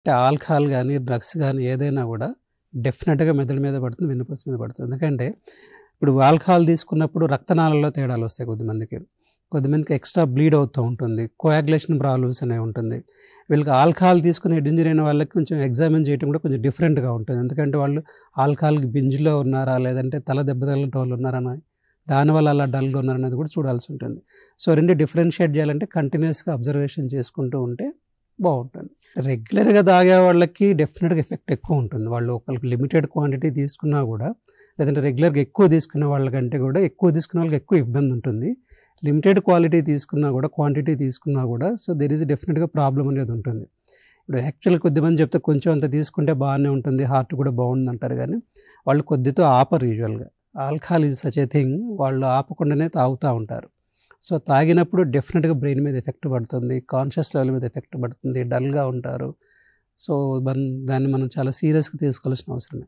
అంటే ఆల్కహాల్ గానీ, డ్రగ్స్ గానీ ఏదైనా గూడా డెఫినిట్‌గా మెదడు మీద పడుతుంది, వెన్నుపూస మీద పడుతుంది. ఎందుకంటే ఇప్పుడు ఆల్కహాల్ తీసుకున్నప్పుడు రక్తనాళాల్లో తేడాలొస్తాయి కొద్దిమందికి. కొద్దిమందికి ఎక్స్ట్రా బ్లీడ్ అవుతూ ఉంటుంది. కోయాగులేషన్ ప్రాబ్లమ్స్ అనేవి ఉంటుంది. వీళ్ళకి ఆల్కహాల్ తీసుకొని హెడ్ ఇంజ్యూరీ అయిన వాళ్ళకి కొంచెం ఎగ్జామిన్ చేయడం కూడా కొంచెం డిఫరెంట్‌గా ఉంటుంది. ఎందుకంటే వాళ్ళు ఆల్కహాల్‌కి బింజ్‌లో ఉన్నారా? లేదంటే తల దెబ్బ తగిలినటోళ్ళు ఉన్నారనా? దానివల్ల అలా డల్‌గా ఉన్నారనేది కూడా చూడాల్సి ఉంటుంది. సో, 2 డిఫరెన్షియేట్ చేయాలంటే కంటిన్యూయస్‌గా అబ్జర్వేషన్ చేసుకుంటూ ఉంటే బావుంటుంది. రెగ్యులర్‌గా తాగే వాళ్ళకి డెఫినిట్‌గా ఎఫెక్ట్ ఎక్కువ ఉంటుంది. వాళ్ళు ఒకళ్ళకి లిమిటెడ్ క్వాంటిటీ తీసుకున్నా కూడా, లేదంటే రెగ్యులర్‌గా ఎక్కువ తీసుకునే వాళ్ళకంటే కూడా ఎక్కువ తీసుకునే వాళ్ళకి ఎక్కువ ఇబ్బంది ఉంటుంది. లిమిటెడ్ క్వాంటిటీ తీసుకున్నా కూడా సో, దేర్ ఈజ్ డెఫినిట్‌గా ప్రాబ్లమ్ అనేది ఉంటుంది. ఇప్పుడు యాక్చువల్‌గా కొద్దిమంది చెప్తే కొంచెం అంత తీసుకుంటే బాగానే ఉంటుంది, హార్ట్ కూడా బాగుందంటారు కానీ, వాళ్ళు కొద్దితో ఆపరు యూజువల్‌గా. Alcohol is such a thing. వాళ్ళు ఆపకుండానే తాగుతూ ఉంటారు. సో, తాగినప్పుడు డెఫినిట్‌గా బ్రెయిన్ మీద ఎఫెక్ట్ పడుతుంది, కాన్షియస్ లెవెల్ మీద ఎఫెక్ట్ పడుతుంది, డల్‌గా ఉంటారు. సో, దాన్ని మనం చాలా సీరియస్‌గా తీసుకోవాల్సిన అవసరమే.